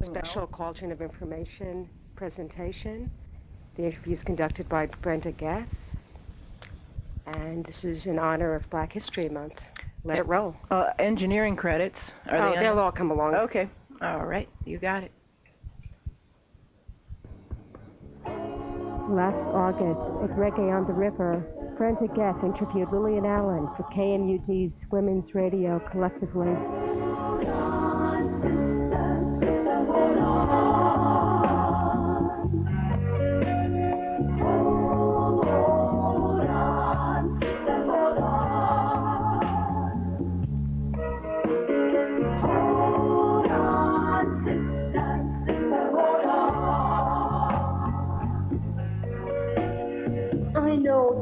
special Cauldron of Information presentation. The interview is conducted by Brenda, Geth, and this is in honor of Black History Month. Let it roll. Engineering credits. Are they they'll all come along. Okay. All right. You got it. Last August, at Reggae on the River, Brenda Geth interviewed Lillian Allen for KMUD's Women's Radio Collectively.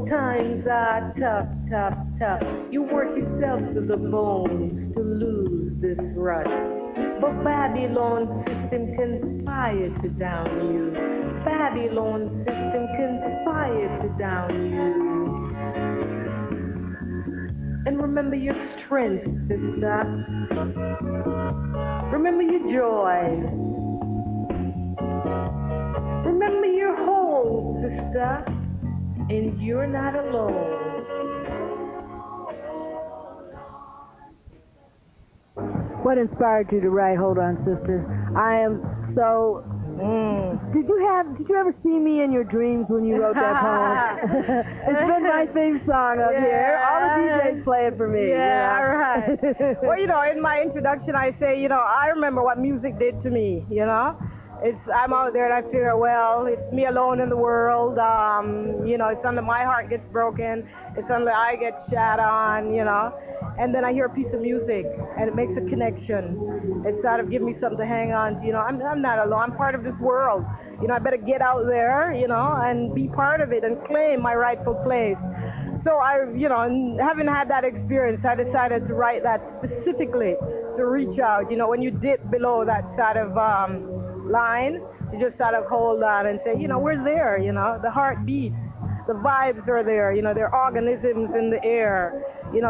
Times are tough, tough, tough. You work yourself to the bones to lose this rush. But Babylon's system conspire to down you. Babylon's system conspire to down you. And remember your strength, sister. Remember your joy. Remember your hold, sister. And you're not alone. What inspired you to write Hold On Sister? I am so... Did you ever see me in your dreams when you wrote that poem? It's been my theme song up here. All the DJs play it for me. Yeah, right. Well, in my introduction I say, I remember what music did to me, I'm out there and I figure, well, it's me alone in the world. It's under my heart gets broken. It's under I get shat on, And then I hear a piece of music and it makes a connection. It sort of gives me something to hang on to. I'm not alone. I'm part of this world. I better get out there, and be part of it and claim my rightful place. So having had that experience, I decided to write that specifically to reach out. When you dip below that sort of line, you just sort of hold on and say, we're there, the heart beats, the vibes are there, there are organisms in the air,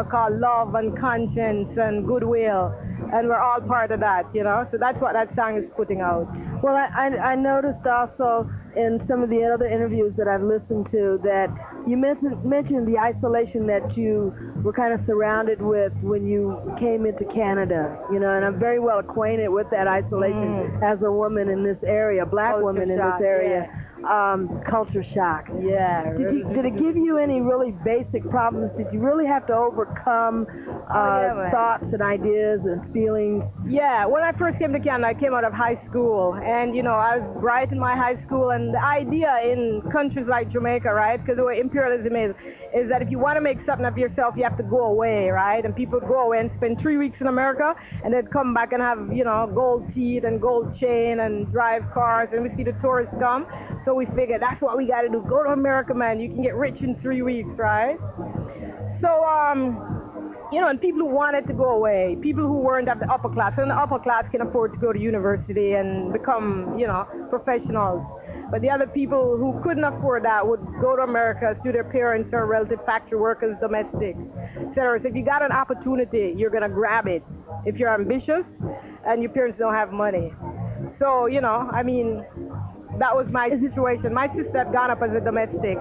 called love and conscience and goodwill, and we're all part of that, so that's what that song is putting out. Well, I noticed also in some of the other interviews that I've listened to that you mentioned the isolation that you were kind of surrounded with when you came into Canada, and I'm very well acquainted with that isolation as a woman in this area, black woman in this area. Yeah. Culture shock. Yeah. Did it give you any really basic problems? Did you really have to overcome thoughts and ideas and feelings? Yeah, when I first came to Canada, I came out of high school, and I was right in my high school, and the idea in countries like Jamaica, right, because the way imperialism is that if you want to make something of yourself, you have to go away, right, and people go away and spend 3 weeks in America, and then come back and have, gold teeth and gold chain and drive cars, and we see the tourists come, so we figured that's what we got to do, go to America, man, you can get rich in 3 weeks, right? So, and people who wanted to go away, people who weren't of the upper class, and the upper class can afford to go to university and become, professionals. But the other people who couldn't afford that would go to America through their parents or relative factory workers, domestics, etc. So if you got an opportunity, you're going to grab it if you're ambitious and your parents don't have money. So, that was my situation. My sister had gone up as a domestic,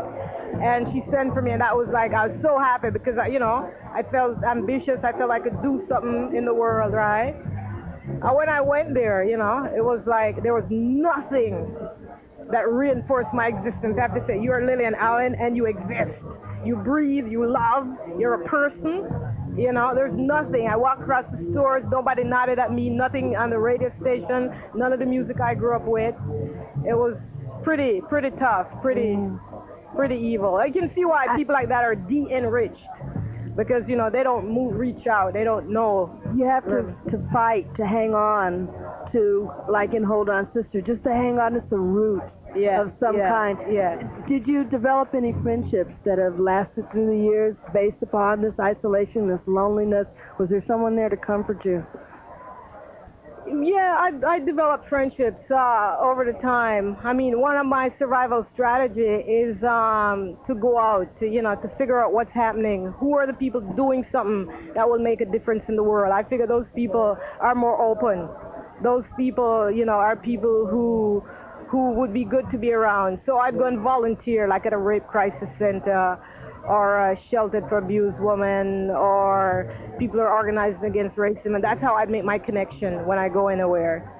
and she sent for me, and that was like, I was so happy because, I felt ambitious. I felt I could do something in the world, right? And when I went there, it was like there was nothing that reinforced my existence. I have to say, you are Lillian Allen, and you exist. You breathe, you love, you're a person. There's nothing. I walked across the stores, nobody nodded at me, nothing on the radio station, none of the music I grew up with. It was pretty tough, pretty evil. I can see why people like that are de-enriched, because, they don't reach out, they don't know. You have to fight to hang on to, like in Hold On Sister, just to hang on to some root of some kind. Yeah. Did you develop any friendships that have lasted through the years based upon this isolation, this loneliness? Was there someone there to comfort you? Yeah, I developed friendships over the time. One of my survival strategy is to go out, to figure out what's happening. Who are the people doing something that will make a difference in the world? I figure those people are more open. those people, are people who would be good to be around. So I'd go and volunteer, like at a rape crisis center, or a shelter for abused women, or people who are organizing against racism, and that's how I'd make my connection when I go anywhere.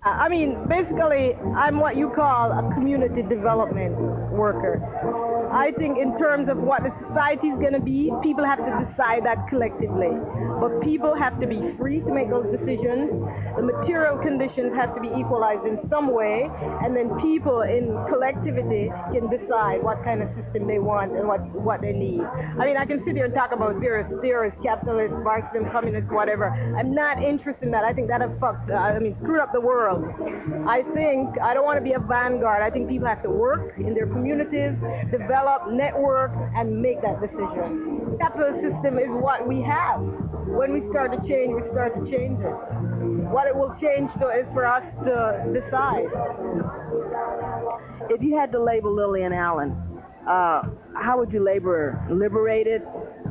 I mean, basically, I'm what you call a community development worker. I think in terms of what the society is going to be, people have to decide that collectively. But people have to be free to make those decisions. The material conditions have to be equalized in some way, and then people in collectivity can decide what kind of system they want and what they need. I mean, I can sit here and talk about various theorists, capitalists, Marxism, communists, whatever. I'm not interested in that. I think that has screwed up the world. I don't want to be a vanguard. I think people have to work in their communities, develop, network, and make that decision. The capitalist system is what we have. When we start to change, we start to change it. What it will change to is for us to decide. If you had to label Lillian Allen, how would you label her? Liberated,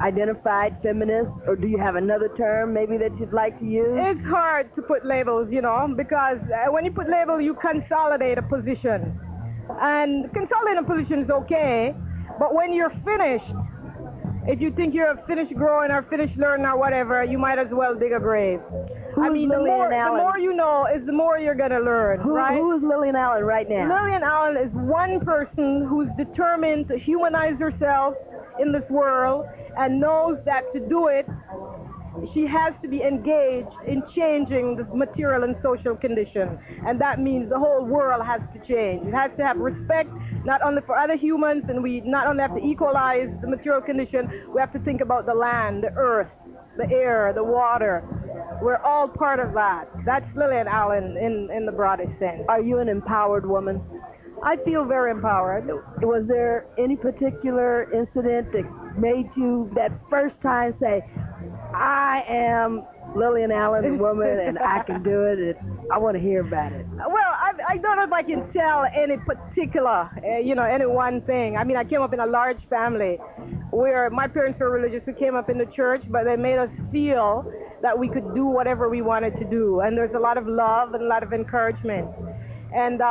identified, feminist, or do you have another term maybe that you'd like to use? It's hard to put labels, because when you put labels, you consolidate a position. And consolidating a position is okay, but when you're finished, if you think you're finished growing or finished learning or whatever, you might as well dig a grave. The more you know is the more you're going to learn, right? Who is Lillian Allen right now? Lillian Allen is one person who's determined to humanize herself in this world and knows that to do it, she has to be engaged in changing the material and social condition. And that means the whole world has to change. It has to have respect, not only for other humans, and we not only have to equalize the material condition, we have to think about the land, the earth, the air, the water. We're all part of that. That's Lillian Allen in the broadest sense. Are you an empowered woman? I feel very empowered. Was there any particular incident that made you that first time say, I am Lillian Allen, a woman, and I can do it, and I want to hear about it? Well, I don't know if I can tell any particular, any one thing. I mean, I came up in a large family where my parents were religious. We came up in the church, but they made us feel that we could do whatever we wanted to do. And there's a lot of love and a lot of encouragement. And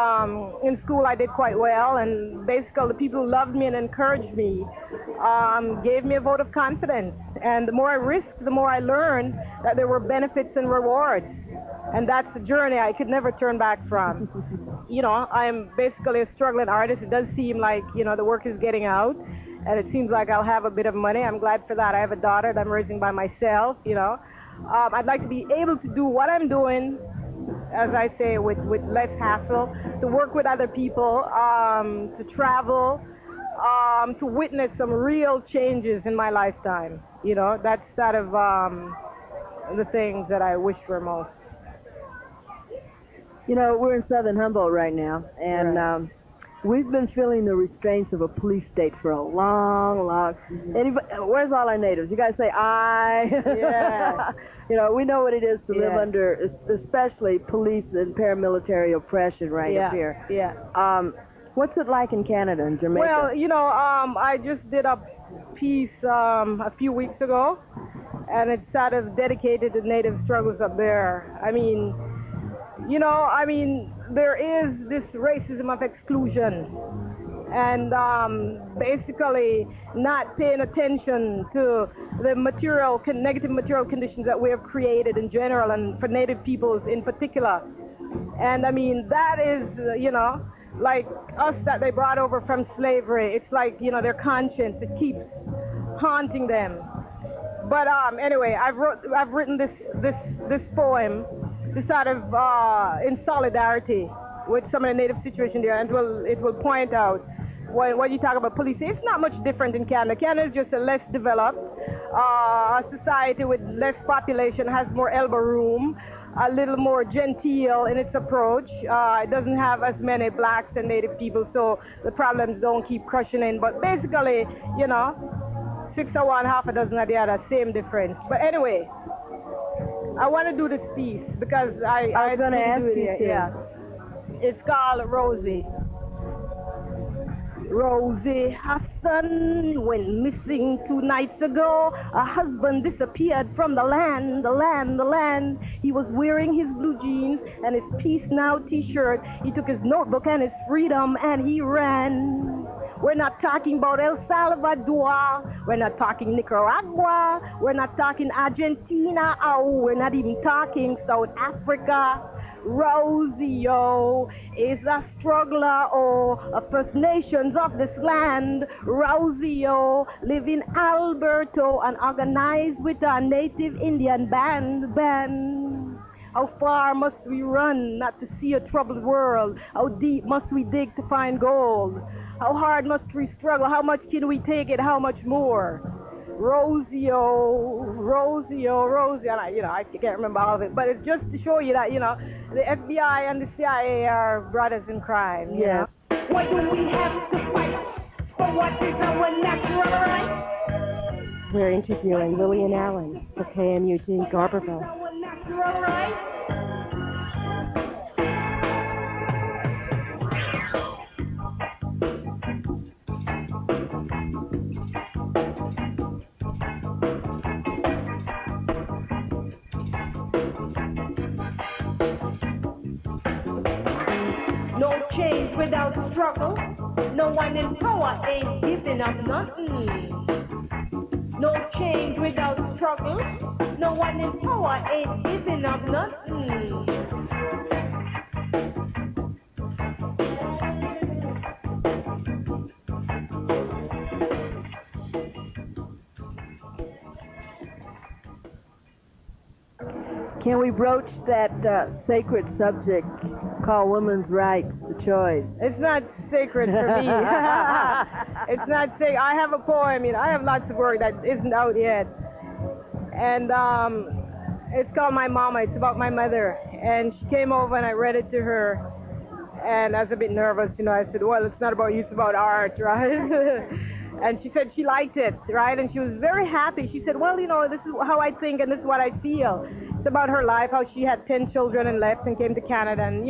in school I did quite well, and basically the people who loved me and encouraged me gave me a vote of confidence. And the more I risked, the more I learned that there were benefits and rewards. And that's a journey I could never turn back from. I'm basically a struggling artist. It does seem like, the work is getting out, and it seems like I'll have a bit of money. I'm glad for that. I have a daughter that I'm raising by myself, I'd like to be able to do what I'm doing, as I say, with less hassle, to work with other people, to travel, to witness some real changes in my lifetime. That's sort of the things that I wish for most. We're in Southern Humboldt right now, and right. We've been feeling the restraints of a police state for a long. Where's all our natives? You guys say I. Yeah. We know what it is to live under, especially police and paramilitary oppression up here. Yeah. What's it like in Canada and Jamaica? Well, I just did a piece a few weeks ago, and it's sort of dedicated to native struggles up there. I mean, there is this racism of exclusion, and basically not paying attention to the negative material conditions that we have created in general and for native peoples in particular. And that is, like us that they brought over from slavery. It's like, their conscience, it keeps haunting them. But anyway, I've written this poem, this sort of in solidarity with some of the native situation there, and it will point out when you talk about policing, it's not much different in Canada. Canada is just a less developed society with less population, has more elbow room, a little more genteel in its approach. It doesn't have as many blacks and native people, so the problems don't keep crushing in. But basically, 6 of one, half a dozen of the other, same difference. But anyway, I want to do this piece because I was going to ask you to. Yeah. It's called Rosie. Rosie, her son went missing 2 nights ago. Her husband disappeared from the land, the land, the land. He was wearing his blue jeans and his Peace Now t-shirt. He took his notebook and his freedom and he ran. We're not talking about El Salvador. We're not talking Nicaragua. We're not talking Argentina. Oh, we're not even talking South Africa. Rosie, oh, is a struggler, oh, of First Nations of this land. Rosie, oh, live in Alberto and organize with our native Indian band. How far must we run not to see a troubled world? How deep must we dig to find gold? How hard must we struggle? How much can we take it? How much more? Rosie, oh, Rosie, oh, Rosie. And I can't remember all of it, but it's just to show you that, the FBI and the CIA are brothers in crime. Yes. Why do we have to fight for what is our natural rights? We're interviewing Lillian Allen for KMUD Garberville. Our natural rights? No change without struggle. No one in power ain't giving up nothing. No change without struggle. No one in power ain't giving up nothing. Can we broach that sacred subject called women's rights, the choice? It's not sacred for me. It's not sacred. I have a poem. I have lots of work that isn't out yet. And it's called My Mama. It's about my mother. And she came over and I read it to her. And I was a bit nervous, I said, well, it's not about you, it's about art, right? And she said she liked it, right? And she was very happy. She said, well, this is how I think and this is what I feel. It's about her life, how she had 10 children and left and came to Canada. And,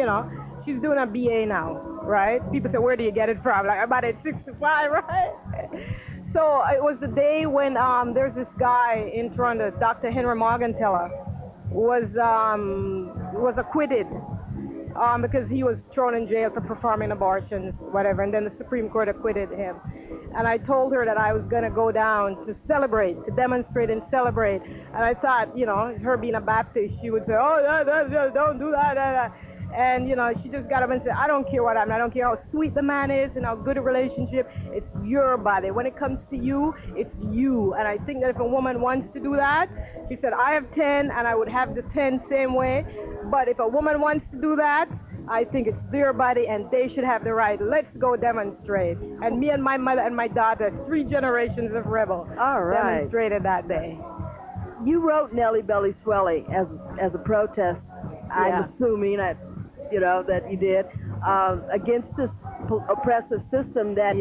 she's doing a BA now, right? People say, where do you get it from? Like, I bought it at 65, right? So it was the day when there's this guy in Toronto, Dr. Henry Morgenthaler, was acquitted because he was thrown in jail for performing abortions, whatever, and then the Supreme Court acquitted him. And I told her that I was going to go down to celebrate, to demonstrate and celebrate. And I thought, her being a Baptist, she would say, oh, don't do that. And, she just got up and said, I don't care what happened. I don't care how sweet the man is and how good a relationship. It's your body. When it comes to you, it's you. And I think that if a woman wants to do that, she said, I have 10 and I would have the 10 same way. But if a woman wants to do that, I think it's their body and they should have the right. Let's go demonstrate. And me and my mother and my daughter, 3 generations of rebel, demonstrated that day. You wrote Nellie Belly Swelly as a protest, I'm assuming, that you did, against this oppressive system that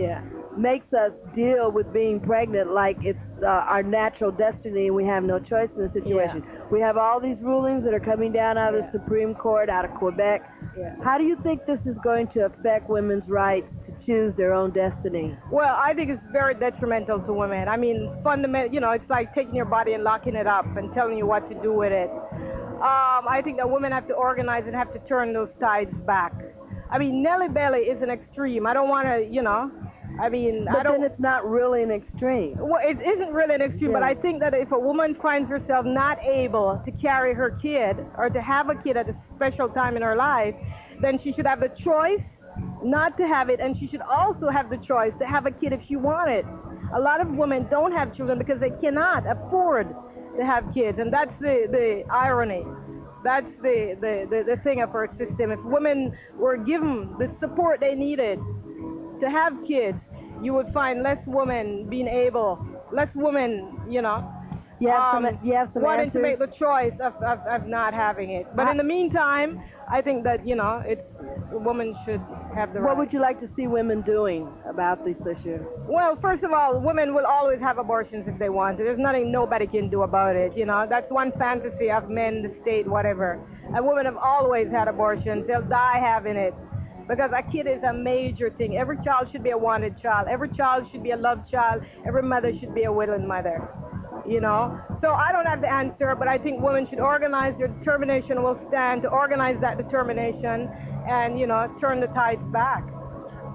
makes us deal with being pregnant like it's our natural destiny and we have no choice in the situation. Yeah. We have all these rulings that are coming down out of the Supreme Court, out of Quebec. Yeah. How do you think this is going to affect women's rights to choose their own destiny? Well, I think it's very detrimental to women. I mean, it's like taking your body and locking it up and telling you what to do with it. I think that women have to organize and have to turn those tides back. I mean, Nellie Belly is an extreme. I don't want to, But then it's not really an extreme. Well, it isn't really an extreme, but I think that if a woman finds herself not able to carry her kid or to have a kid at a special time in her life, then she should have the choice not to have it, and she should also have the choice to have a kid if she wanted. A lot of women don't have children because they cannot afford to have kids, and that's the irony. That's the thing of our system. If women were given the support they needed to have kids, you would find less women wanting to make the choice of not having it. But in the meantime, I think that, a woman should have the right. What would you like to see women doing about this issue? Well, first of all, women will always have abortions if they want to. There's nothing nobody can do about it, That's one fantasy of men, the state, whatever. And women have always had abortions. They'll die having it. because a kid is a major thing. Every child should be a wanted child. Every child should be a loved child. Every mother should be a willing mother. You know, so I don't have the answer, but I think women should organize. Their determination will stand to organize that determination and, you know, turn the tides back.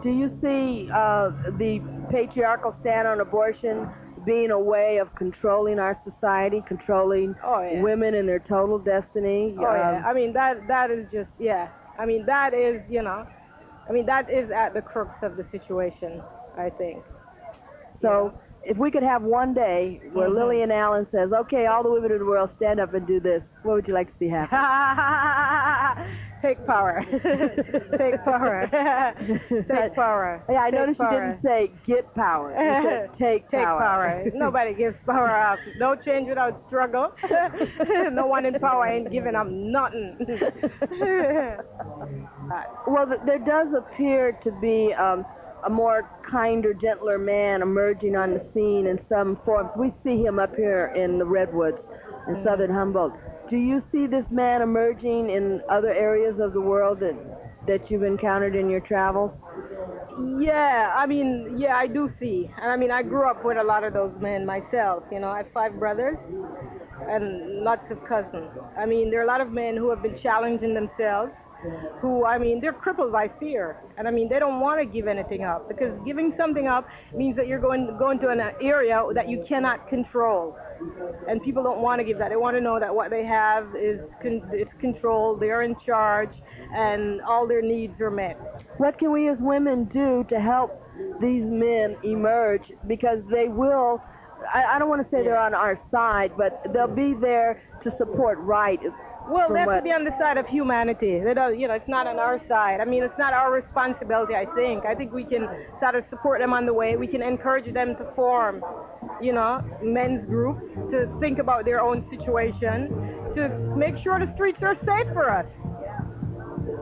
Do you see the patriarchal stand on abortion being a way of controlling our society, controlling women and their total destiny? Yeah. I mean, that is just, yeah. I mean, that is, you know, I mean, that is at the crux of the situation, I think. So if we could have one day where Lillian Allen says, okay, all the women in the world stand up and do this, what would you like to see happen? Take power. Take power. Take power. Yeah, I noticed you didn't say get power. You said take power. Nobody gives power up. No change without struggle. No one in power ain't giving up nothing. Well, there does appear to be a more kinder, gentler man emerging on the scene in some forms. We see him up here in the Redwoods in southern Humboldt. Do you see this man emerging in other areas of the world that you've encountered in your travels? Yeah, I mean, yeah, I do see. And I mean, I grew up with a lot of those men myself. You know, I have 5 brothers and lots of cousins. I mean, there are a lot of men who have been challenging themselves, who, I mean, they're crippled by fear. And I mean, they don't want to give anything up, because giving something up means that you're going to an area that you cannot control. And people don't want to give that. They want to know that what they have is it's controlled, they're in charge, and all their needs are met. What can we as women do to help these men emerge? Because they will, I don't want to say they're on our side, but they'll be there to support right. Well, they have to be on the side of humanity. They don't, you know, it's not on our side. I mean, it's not our responsibility, I think. I think we can sort of support them on the way. We can encourage them to form, you know, men's groups, to think about their own situation, to make sure the streets are safe for us.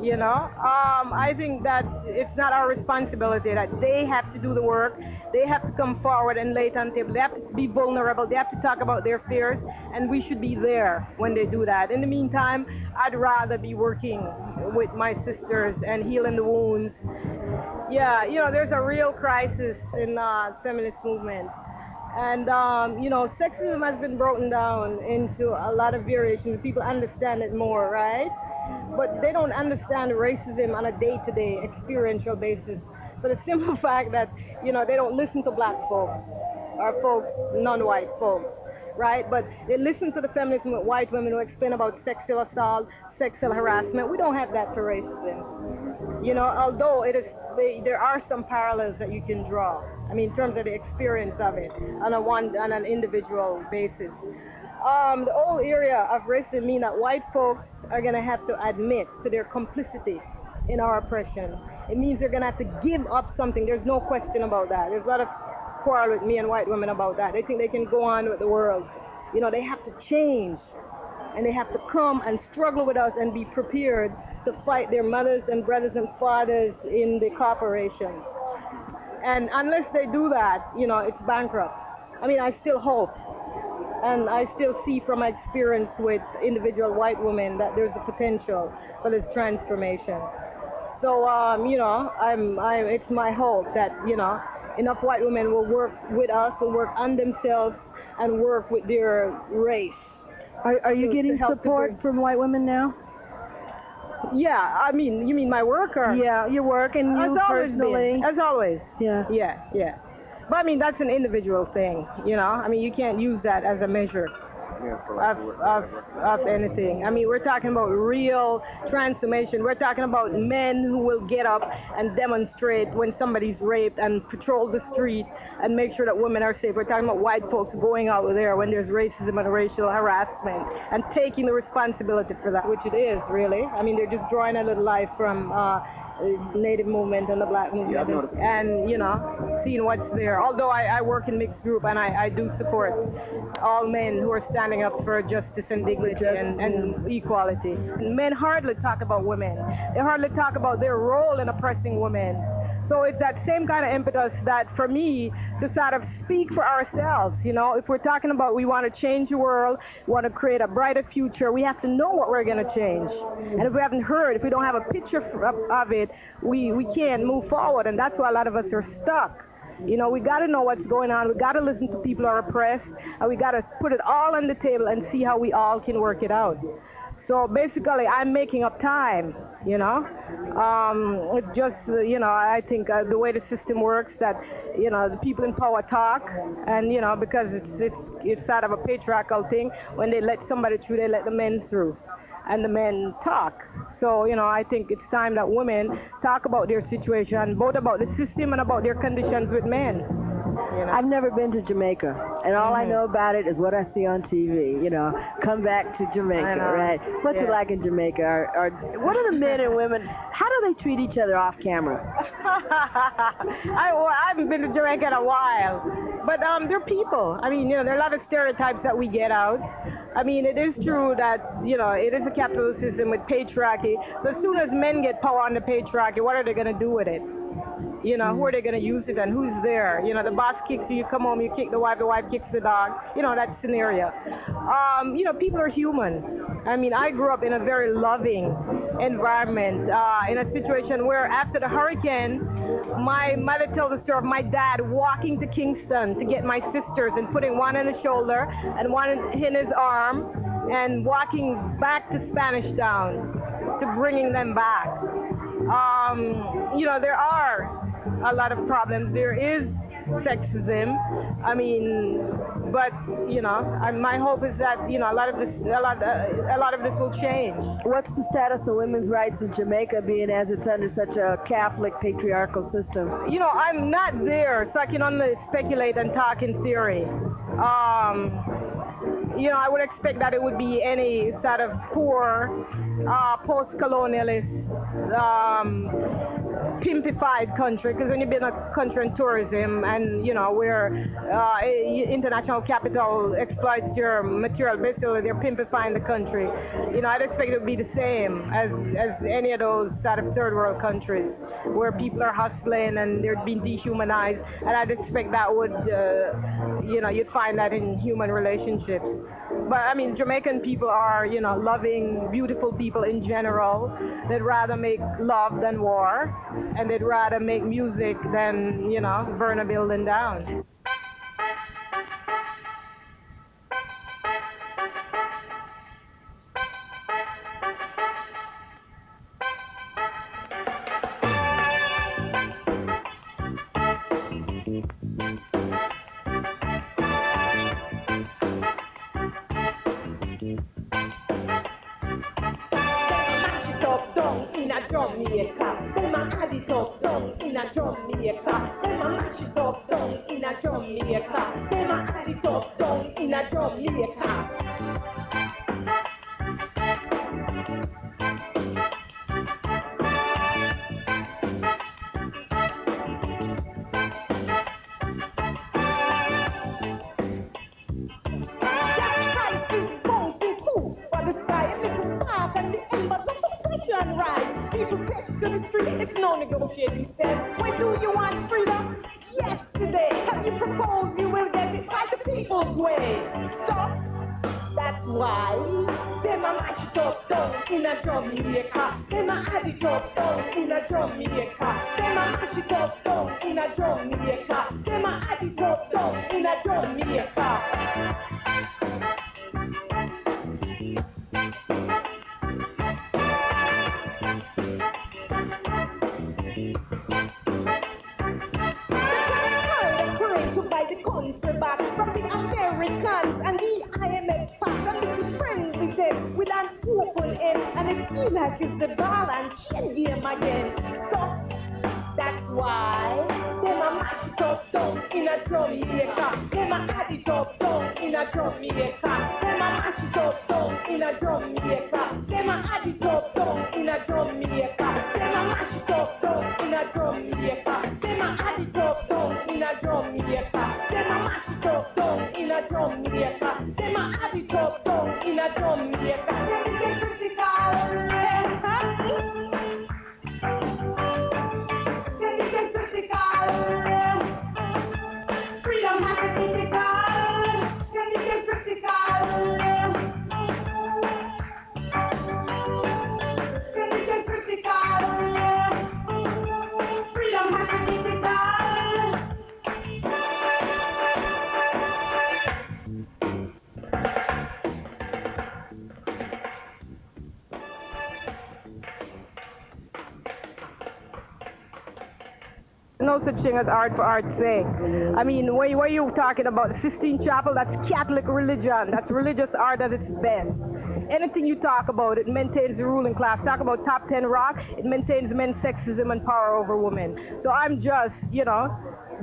You know, I think that it's not our responsibility, that they have to do the work. They have to come forward and lay it on the table. They have to be vulnerable. They have to talk about their fears, and we should be there when they do that. In the meantime, I'd rather be working with my sisters and healing the wounds. Yeah, you know, there's a real crisis in feminist movement. And, you know, sexism has been broken down into a lot of variations. People understand it more, right? But they don't understand racism on a day-to-day experiential basis, for the simple fact that, you know, they don't listen to black folks or folks, non-white folks, right? But they listen to the feminists with white women who explain about sexual assault, sexual harassment. We don't have that for racism. You know, although it is, there are some parallels that you can draw. I mean, in terms of the experience of it on an individual basis. The whole area of racism means that white folks are going to have to admit to their complicity in our oppression. It means they're going to have to give up something. There's no question about that. There's a lot of quarrel with me and white women about that. They think they can go on with the world. You know, they have to change. And they have to come and struggle with us and be prepared to fight their mothers and brothers and fathers in the corporation. And unless they do that, you know, it's bankrupt. I mean, I still hope. And I still see from my experience with individual white women that there's a potential for this transformation. So, you know, it's my hope that, you know, enough white women will work with us, will work on themselves, and work with their race. Are you getting support from white women now? Yeah, I mean, you mean my work or? Yeah, your work and you personally. As always. Yeah. Yeah. But I mean, that's an individual thing, you know. I mean, you can't use that as a measure of anything. I mean, we're talking about real transformation. We're talking about men who will get up and demonstrate when somebody's raped and patrol the street and make sure that women are safe. We're talking about white folks going out there when there's racism and racial harassment and taking the responsibility for that, which it is, really. I mean, they're just drawing a little life from Native movement and the black movement, and you know, seeing what's there. Although I work in mixed group, and I do support all men who are standing up for justice and dignity and equality. Men hardly talk about women. They hardly talk about their role in oppressing women. So it's that same kind of impetus that, for me, to sort of speak for ourselves. You know, if we're talking about we want to change the world, want to create a brighter future, we have to know what we're going to change. And if we haven't heard, if we don't have a picture of it, we can't move forward. And that's why a lot of us are stuck. You know, we got to know what's going on. We got to listen to people who are oppressed, and we got to put it all on the table and see how we all can work it out. So basically, I'm making up time, you know. It's just, you know, I think the way the system works that, you know, the people in power talk, and, you know, because it's sort of a patriarchal thing, when they let somebody through, they let the men through, and the men talk. So, you know, I think it's time that women talk about their situation, both about the system and about their conditions with men. You know? I've never been to Jamaica, and all I know about it is what I see on TV. You know, come back to Jamaica, right? What's it like in Jamaica? What are the men and women? How do they treat each other off camera? I haven't been to Jamaica in a while, but they're people. I mean, you know, there are a lot of stereotypes that we get out. I mean, it is true that, you know, it is a capitalist system with patriarchy. But as soon as men get power on the patriarchy, what are they going to do with it? You know, who are they going to use it and who's there? You know, the boss kicks you, you come home, you kick the wife kicks the dog. You know, that scenario. You know, people are human. I mean, I grew up in a very loving environment, in a situation where after the hurricane, my mother tells the story of my dad walking to Kingston to get my sisters and putting one on his shoulder and one in his arm and walking back to Spanish Town to bringing them back. You know, there are a lot of problems. There is sexism. I mean, but you know, my hope is that, you know, a lot of this will change. What's the status of women's rights in Jamaica, being as it's under such a Catholic patriarchal system? You know, I'm not there, so I can only speculate and talk in theory. You know, I would expect that it would be any sort of poor, post-colonialist, pimpified country, because when you've been a country in tourism and, you know, where international capital exploits your material, basically they're pimpifying the country. You know, I'd expect it would be the same as any of those sort of third world countries where people are hustling and they're being dehumanized, and I'd expect that would, you know, you'd find that in human relationships. But I mean, Jamaican people are, you know, loving, beautiful people in general. They'd rather make love than war, and they'd rather make music than, you know, burn a building down. no such thing as art for art's sake. I mean, when you're talking about the Sistine Chapel, that's Catholic religion. That's religious art at its best. Anything you talk about, it maintains the ruling class. Talk about top 10 rock, it maintains men's sexism and power over women. So I'm just,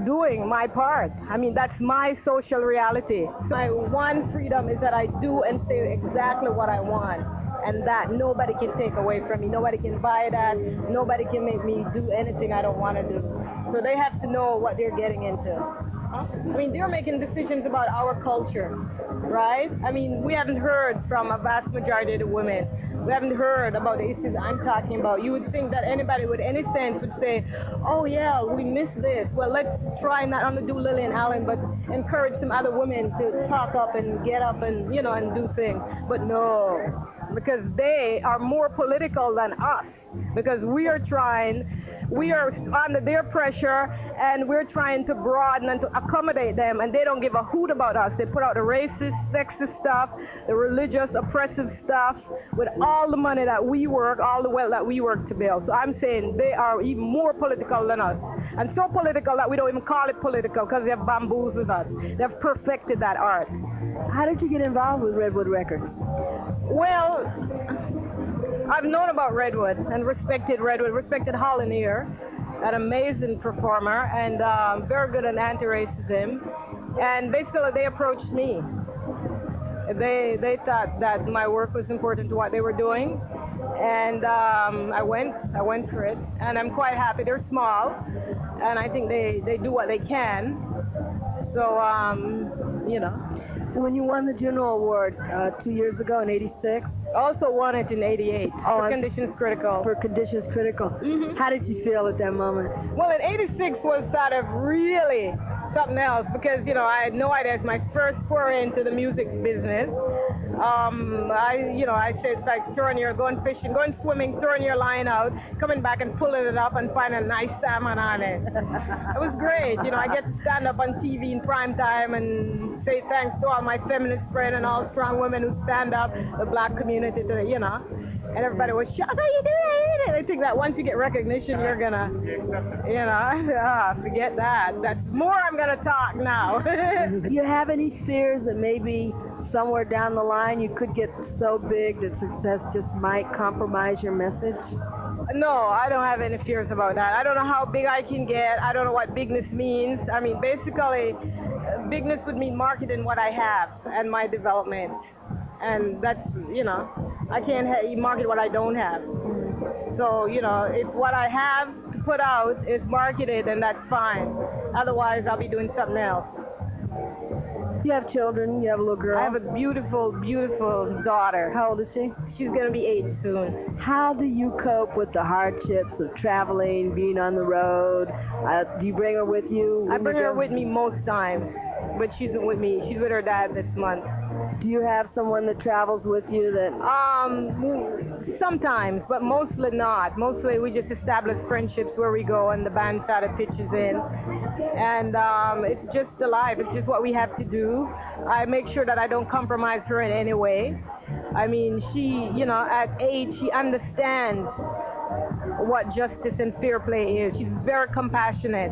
doing my part. I mean, that's my social reality. My one freedom is that I do and say exactly what I want. And that nobody can take away from me. Nobody can buy that. Nobody can make me do anything I don't want to do. So they have to know what they're getting into. I mean, they're making decisions about our culture, right? I mean, we haven't heard from a vast majority of the women. We haven't heard about the issues I'm talking about. You would think that anybody with any sense would say, oh yeah, we miss this. Well, let's try not only do Lillian Allen, but encourage some other women to talk up and get up and, and do things. But no, because they are more political than us. Because we are under their pressure, and we're trying to broaden and to accommodate them, and they don't give a hoot about us. They put out the racist, sexist stuff, the religious, oppressive stuff, with all the money that we work, all the wealth that we work to build. So I'm saying they are even more political than us, and so political that we don't even call it political, because they have bamboozled us. They've perfected that art. How did you get involved with Redwood Records? Well, I've known about Redwood and respected Holland here, an amazing performer and very good at anti-racism. And basically, they approached me. They thought that my work was important to what they were doing, and I went for it. And I'm quite happy. They're small, and I think they do what they can. So, When you won the Juno Award 2 years ago in '86, also won it in '88 for Conditions Critical. For Conditions Critical. Mm-hmm. How did you feel at that moment? Well, in '86 was sort of really something else because, I had no idea. It's my first foray into the music business. I say it's like going fishing, going swimming, throwing your line out, coming back and pulling it up and finding a nice salmon on it. It was great. I get to stand up on TV in prime time and say thanks to all my feminist friends and all strong women who stand up, the black community, and everybody was shocked. How you doing? And I think that once you get recognition, you're gonna, forget that. That's more. I'm gonna talk now. Do you have any fears that maybe somewhere down the line you could get so big that success just might compromise your message? No, I don't have any fears about that. I don't know how big I can get. I don't know what bigness means. I mean, basically, bigness would mean marketing what I have and my development. And that's, I can't market what I don't have. So, if what I have to put out is marketed, then that's fine. Otherwise, I'll be doing something else. You have children. You have a little girl. I have a beautiful, beautiful daughter. How old is she? She's going to be 8 soon. How do you cope with the hardships of traveling, being on the road? Do you bring her with you? I bring her with me most times, but she's with me. She's with her dad this month. Do you have someone that travels with you that? Sometimes, but mostly not. Mostly we just establish friendships where we go and the band sort of pitches in. And it's just the life. It's just what we have to do. I make sure that I don't compromise her in any way. I mean, she, at 8, she understands what justice and fair play is. She's very compassionate.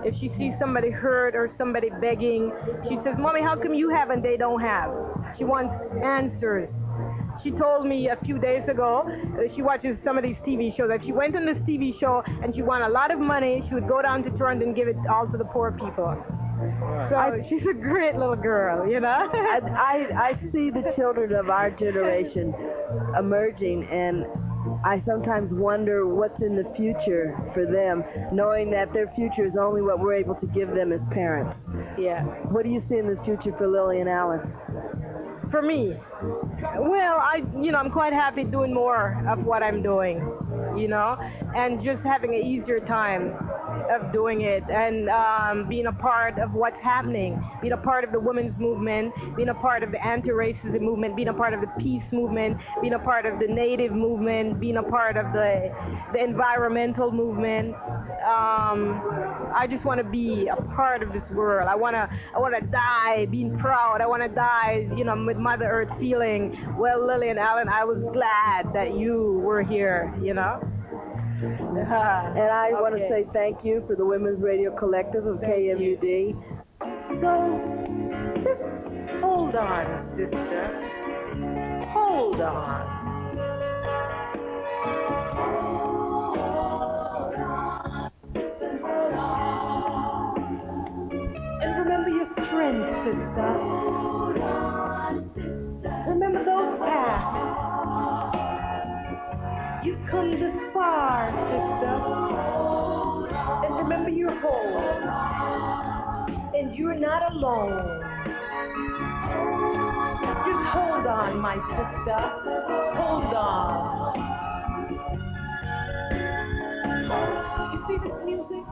If she sees somebody hurt or somebody begging, she says, Mommy, how come you have and they don't have? She wants answers. She told me a few days ago, she watches some of these TV shows. If she went on this TV show and she won a lot of money, she would go down to Toronto and give it all to the poor people. So she's a great little girl, I see the children of our generation emerging, and I sometimes wonder what's in the future for them, knowing that their future is only what we're able to give them as parents. Yeah. What do you see in the future for Lillian Allen? For me, well, I'm quite happy doing more of what I'm doing, and just having an easier time of doing it and being a part of what's happening, being a part of the women's movement, being a part of the anti-racism movement, being a part of the peace movement, being a part of the native movement, being a part of the environmental movement. I just want to be a part of this world. I want to die being proud. I want to die, with Mother Earth feeling, well, Lillian Allen, I was glad that you were here, And I want to say thank you for the Women's Radio Collective of KMUD. So, just hold on, sister. Hold on. And remember your strength, sister. Remember those paths. You've come this far, sister. And remember you're whole. And you're not alone. Just hold on, my sister. Hold on. You see this music?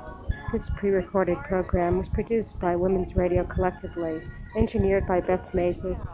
This pre-recorded program was produced by Women's Radio Collectively, engineered by Beth Mazes,